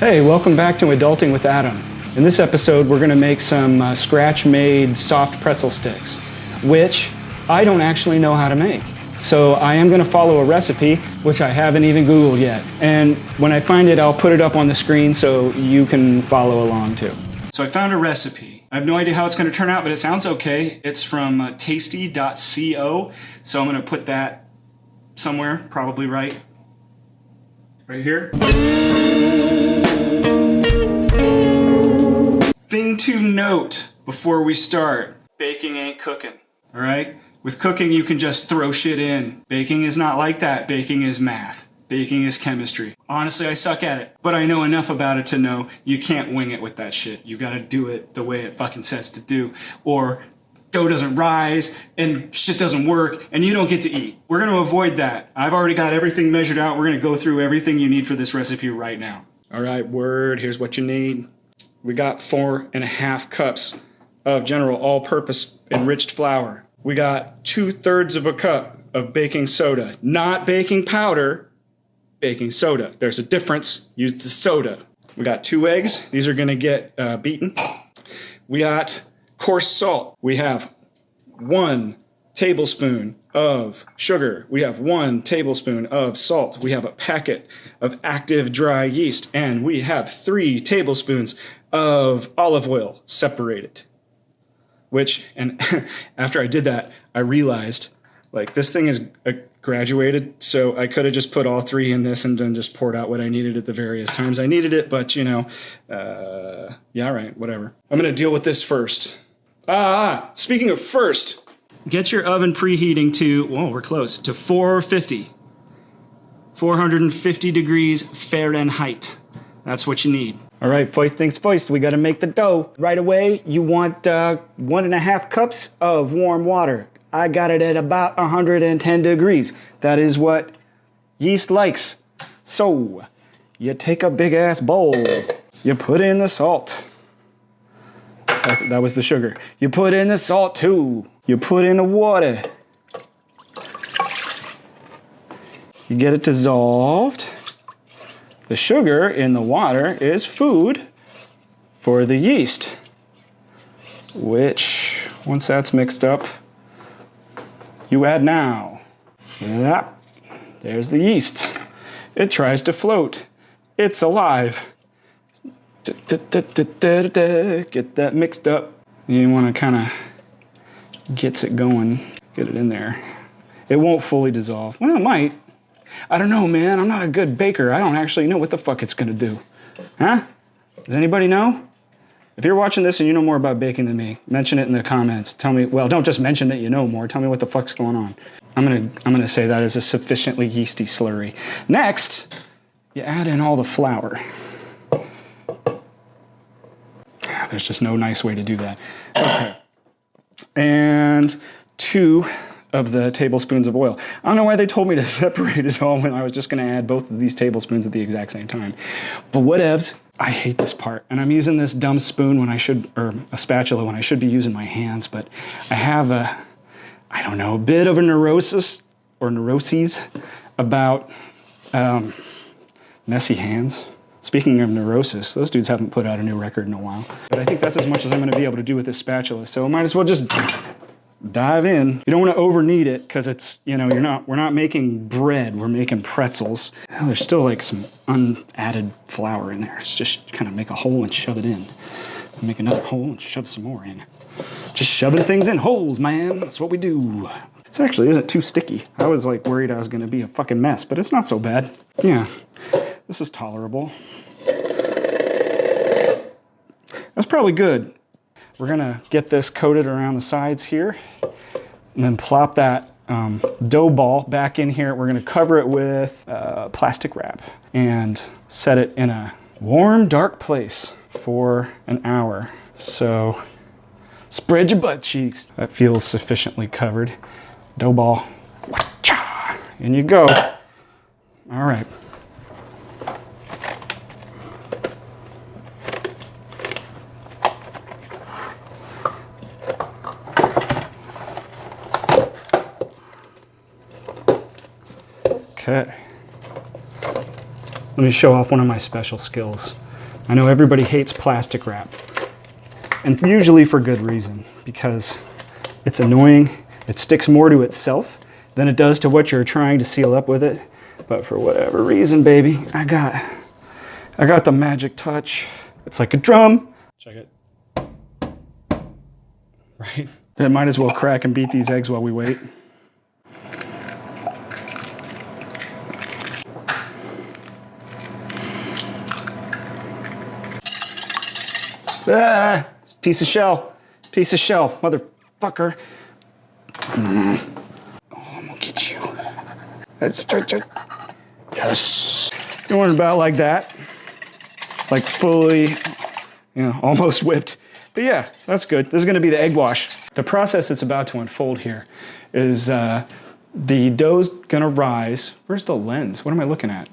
Hey, welcome back to Adulting with Adam. In this episode, we're gonna make some scratch-made soft pretzel sticks, which I don't actually know how to make. So I am gonna follow a recipe, which I haven't even Googled yet. And when I find it, I'll put it up on the screen so you can follow along too. So I found a recipe. I have no idea how it's gonna turn out, but it sounds okay. It's from tasty.co. So I'm gonna put that somewhere, probably right here. Thing to note before we start, baking ain't cooking, all right? With cooking, you can just throw shit in. Baking is not like that. Baking is math. Baking is chemistry. Honestly, I suck at it, but I know enough about it to know you can't wing it with that shit. You gotta do it the way it fucking says to do, or dough doesn't rise and shit doesn't work and you don't get to eat. We're gonna avoid that. I've already got everything measured out. We're gonna go through everything you need for this recipe right now. All right, word, here's what you need. We got 4.5 cups of general all-purpose enriched flour. We got 2/3 of a cup of baking soda, not baking powder, baking soda. There's a difference, use the soda. We got 2 eggs, these are gonna get beaten. We got coarse salt. We have 1 tablespoon of sugar. We have 1 tablespoon of salt. We have a packet of active dry yeast, and we have 3 tablespoons of olive oil separated. Which, and after I did that, I realized, like, this thing is graduated, so I could have just put all 3 in this and then just poured out what I needed at the various times I needed it, but, you know, yeah, right, whatever. I'm gonna deal with this first. Speaking of first, get your oven preheating to, whoa, we're close, to 450 degrees Fahrenheit. That's what you need. All right, first things first, we gotta make the dough. Right away, you want 1.5 cups of warm water. I got it at about 110 degrees. That is what yeast likes. So, you take a big ass bowl, you put in the salt. That was the sugar. You put in the salt too. You put in the water. You get it dissolved. The sugar in the water is food for the yeast, which, once that's mixed up, you add now. Yep, there's the yeast. It tries to float. It's alive. Get that mixed up. You want to kind of get it going, get it in there. It won't fully dissolve. Well, it might. I don't know, man. I'm not a good baker. I don't actually know what the fuck it's gonna do. Huh? Does anybody know? If you're watching this and you know more about baking than me, mention it in the comments. Tell me, well, don't just mention that you know more. Tell me what the fuck's going on. I'm gonna say that is a sufficiently yeasty slurry. Next, you add in all the flour. There's just no nice way to do that. Okay. And 2 of the tablespoons of oil. I don't know why they told me to separate it all when I was just gonna add both of these tablespoons at the exact same time. But whatevs, I hate this part. And I'm using this dumb spoon when I should, or a spatula when I should be using my hands, but I have a, I don't know, a bit of a neuroses about messy hands. Speaking of neurosis, those dudes haven't put out a new record in a while. But I think that's as much as I'm gonna be able to do with this spatula, so I might as well just dive in. You don't want to over knead it because it's, you know, we're not making bread, we're making pretzels. Well, there's still like some unadded flour in there. It's just kind of make a hole and shove it in. Make another hole and shove some more in. Just shoving things in holes, man. That's what we do. This actually isn't too sticky. I was like worried I was going to be a fucking mess, but it's not so bad. Yeah, this is tolerable. That's probably good. We're gonna get this coated around the sides here and then plop that dough ball back in here. We're gonna cover it with plastic wrap and set it in a warm, dark place for an hour. So spread your butt cheeks. That feels sufficiently covered. Dough ball, in you go. All right. Okay. Let me show off one of my special skills. I know everybody hates plastic wrap, and usually for good reason, because it's annoying. It sticks more to itself than it does to what you're trying to seal up with it. But for whatever reason, baby, I got the magic touch. It's like a drum. Check it. Right? I might as well crack and beat these eggs while we wait. Ah, piece of shell, motherfucker. Oh, I'm gonna get you. Yes. Going about like that, like fully, you know, almost whipped. But yeah, that's good. This is gonna be the egg wash. The process that's about to unfold here is the dough's gonna rise. Where's the lens? What am I looking at?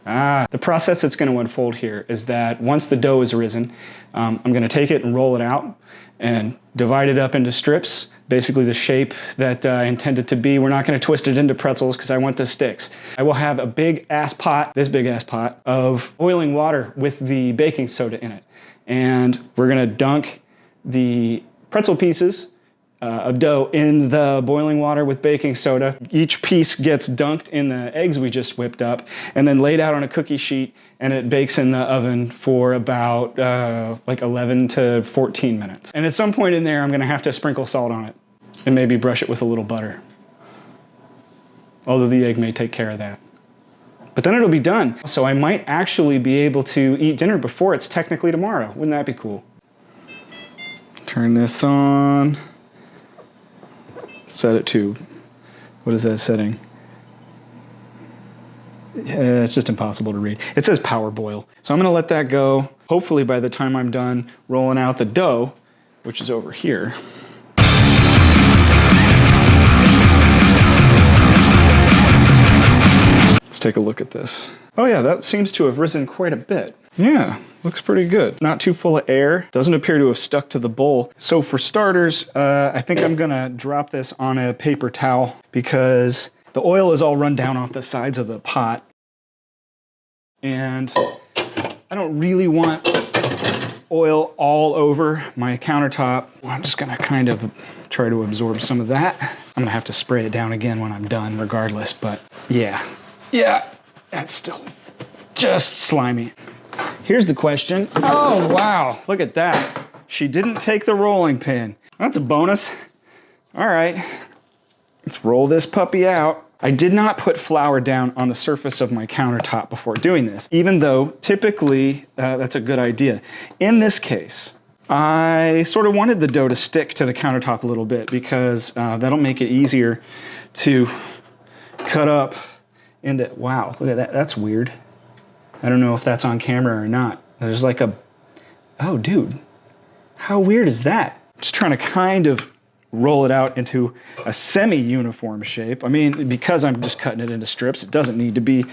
The process that's going to unfold here is that once the dough is risen, I'm going to take it and roll it out and divide it up into strips, basically the shape that I intended to be. We're not going to twist it into pretzels because I want the sticks. I will have a big ass pot, this big ass pot, of boiling water with the baking soda in it. And we're going to dunk the pretzel pieces of dough in the boiling water with baking soda. Each piece gets dunked in the eggs we just whipped up and then laid out on a cookie sheet, and it bakes in the oven for about like 11 to 14 minutes. And at some point in there, I'm gonna have to sprinkle salt on it and maybe brush it with a little butter. Although the egg may take care of that. But then it'll be done. So I might actually be able to eat dinner before it's technically tomorrow. Wouldn't that be cool? Turn this on. Set it to, what is that setting? Yeah, it's just impossible to read. It says power boil. So I'm gonna let that go. Hopefully by the time I'm done rolling out the dough, which is over here. Let's take a look at this. Oh yeah, that seems to have risen quite a bit. Yeah, looks pretty good. Not too full of air. Doesn't appear to have stuck to the bowl. So for starters, I think I'm gonna drop this on a paper towel because the oil is all run down off the sides of the pot. And I don't really want oil all over my countertop. I'm just gonna kind of try to absorb some of that. I'm gonna have to spray it down again when I'm done regardless, but yeah. Yeah, that's still just slimy. Here's the question. Oh, wow, look at that. She didn't take the rolling pin. That's a bonus. All right, let's roll this puppy out. I did not put flour down on the surface of my countertop before doing this, even though typically that's a good idea. In this case, I sort of wanted the dough to stick to the countertop a little bit because that'll make it easier to cut up into, wow, look at that, that's weird. I don't know if that's on camera or not. There's like a, oh dude, how weird is that? Just trying to kind of roll it out into a semi-uniform shape. I mean, because I'm just cutting it into strips, it doesn't need to be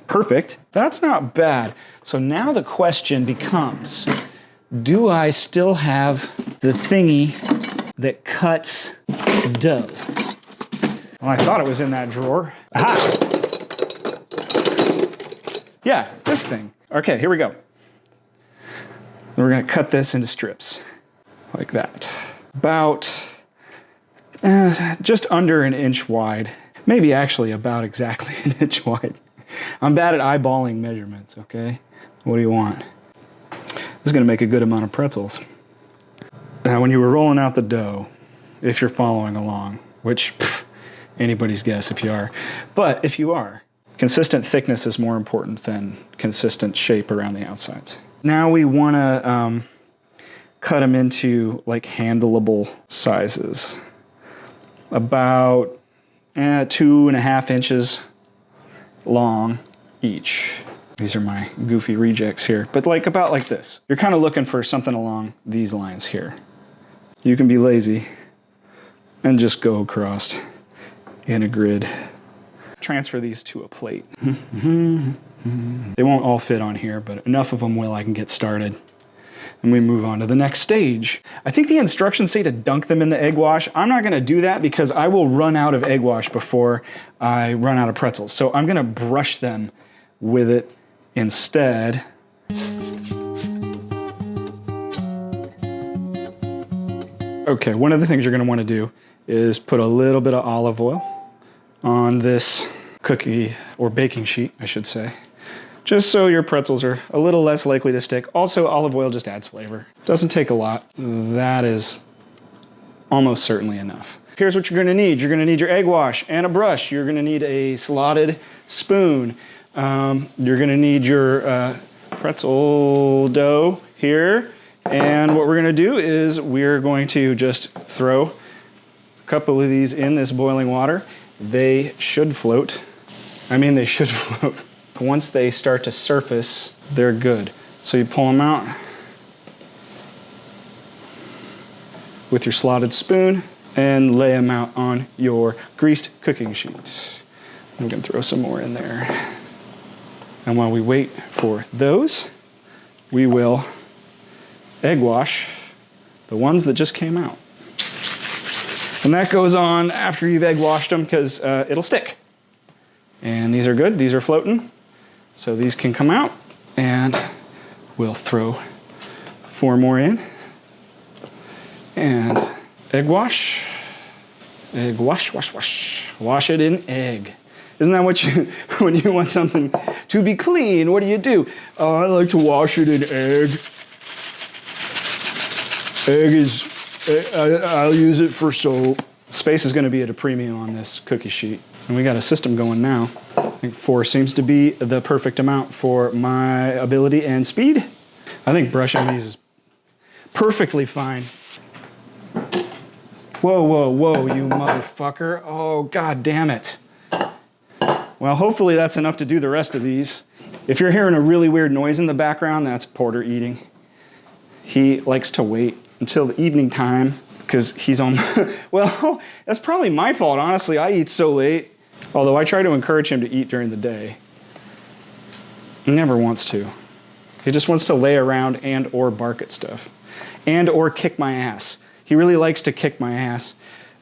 perfect. That's not bad. So now the question becomes, do I still have the thingy that cuts dough? Well, I thought it was in that drawer. Aha! Yeah, this thing. Okay, here we go. We're gonna cut this into strips, like that. About just under an inch wide. Maybe actually about exactly an inch wide. I'm bad at eyeballing measurements, okay? What do you want? This is gonna make a good amount of pretzels. Now, when you were rolling out the dough, if you're following along, which anybody's guess if you are, but if you are, consistent thickness is more important than consistent shape around the outsides. Now we wanna cut them into like handleable sizes. About 2.5 inches long each. These are my goofy rejects here, but like about like this. You're kind of looking for something along these lines here. You can be lazy and just go across in a grid. Transfer these to a plate. They won't all fit on here, but enough of them will I can get started. And we move on to the next stage. I think the instructions say to dunk them in the egg wash. I'm not gonna do that because I will run out of egg wash before I run out of pretzels. So I'm gonna brush them with it instead. Okay, one of the things you're gonna wanna do is put a little bit of olive oil on this cookie or baking sheet, I should say, just so your pretzels are a little less likely to stick. Also, olive oil just adds flavor. Doesn't take a lot. That is almost certainly enough. Here's what you're gonna need. You're gonna need your egg wash and a brush. You're gonna need a slotted spoon. You're gonna need your pretzel dough here. And what we're gonna do is we're going to just throw a couple of these in this boiling water. They should float. I mean, they should float. Once they start to surface, they're good. So you pull them out with your slotted spoon and lay them out on your greased cooking sheet. I'm gonna throw some more in there. And while we wait for those, we will egg wash the ones that just came out. And that goes on after you've egg washed them because it'll stick. And these are good, these are floating. So these can come out and we'll throw 4 more in. And egg wash, wash. Wash it in egg. Isn't that what you, when you want something to be clean, what do? Oh, I like to wash it in egg. Egg is, I'll use it for soap. Space is gonna be at a premium on this cookie sheet. And we got a system going now. I think 4 seems to be the perfect amount for my ability and speed. I think brushing these is perfectly fine. Whoa, you motherfucker. Oh, god damn it. Well, hopefully that's enough to do the rest of these. If you're hearing a really weird noise in the background, that's Porter eating. He likes to wait until the evening time because he's on, well, that's probably my fault, honestly. I eat so late. Although I try to encourage him to eat during the day. He never wants to. He just wants to lay around and or bark at stuff. And or kick my ass. He really likes to kick my ass.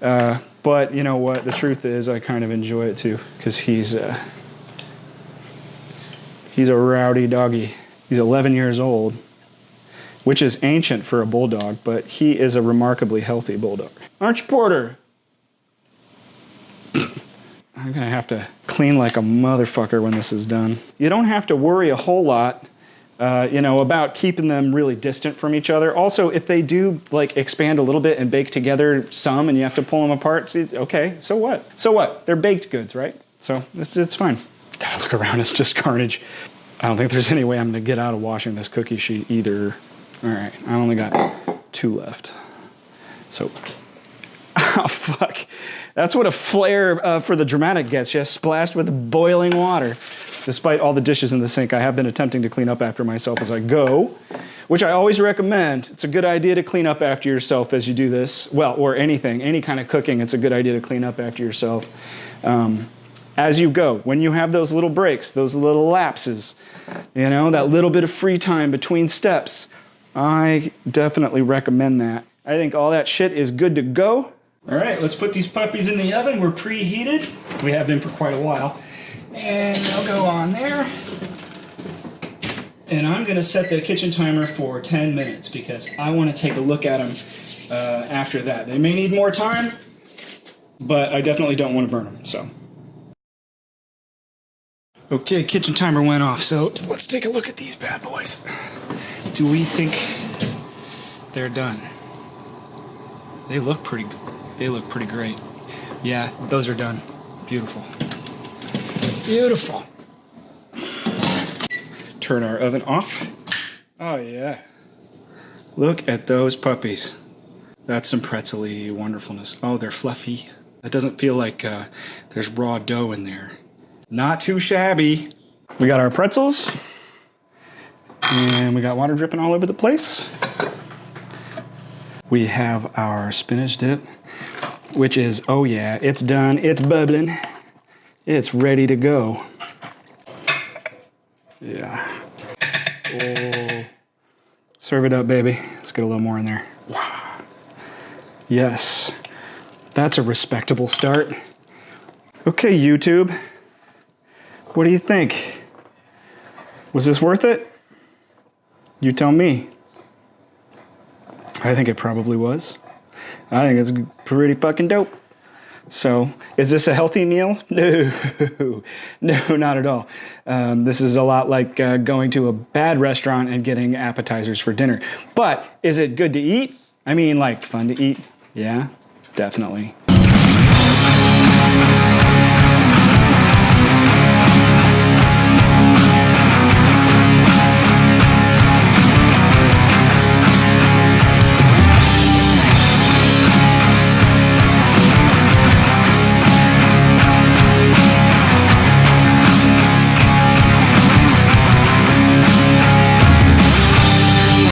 But you know what? The truth is I kind of enjoy it too. Because he's a rowdy doggy. He's 11 years old. Which is ancient for a bulldog. But he is a remarkably healthy bulldog. Aren't you, Porter? I'm gonna have to clean like a motherfucker when this is done. You don't have to worry a whole lot, about keeping them really distant from each other. Also, if they do like expand a little bit and bake together some and you have to pull them apart, okay, so what? So what? They're baked goods, right? So it's fine. Gotta look around, it's just carnage. I don't think there's any way I'm gonna get out of washing this cookie sheet either. All right, I only got 2 left. So, oh fuck. That's what a flare for the dramatic gets, just splashed with boiling water. Despite all the dishes in the sink, I have been attempting to clean up after myself as I go, which I always recommend. It's a good idea to clean up after yourself as you do this. Well, or anything, any kind of cooking, it's a good idea to clean up after yourself. As you go, when you have those little breaks, those little lapses, that little bit of free time between steps, I definitely recommend that. I think all that shit is good to go. All right, let's put these puppies in the oven. We're preheated. We have been for quite a while. And they'll go on there. And I'm gonna set the kitchen timer for 10 minutes because I wanna take a look at them after that. They may need more time, but I definitely don't wanna burn them, so. Okay, kitchen timer went off, so let's take a look at these bad boys. Do we think they're done? They look pretty great. Yeah, those are done. Beautiful. Beautiful. Turn our oven off. Oh yeah. Look at those puppies. That's some pretzel-y wonderfulness. Oh, they're fluffy. That doesn't feel like there's raw dough in there. Not too shabby. We got our pretzels. And we got water dripping all over the place. We have our spinach dip, which is, oh yeah, it's done, it's bubbling. It's ready to go. Yeah. Oh. Serve it up, baby. Let's get a little more in there. Wow. Yes. That's a respectable start. Okay, YouTube. What do you think? Was this worth it? You tell me. I think it probably was. I think it's pretty fucking dope. So, is this a healthy meal? No, no, not at all. This is a lot like going to a bad restaurant and getting appetizers for dinner. But is it good to eat? I mean, like fun to eat? Yeah, definitely.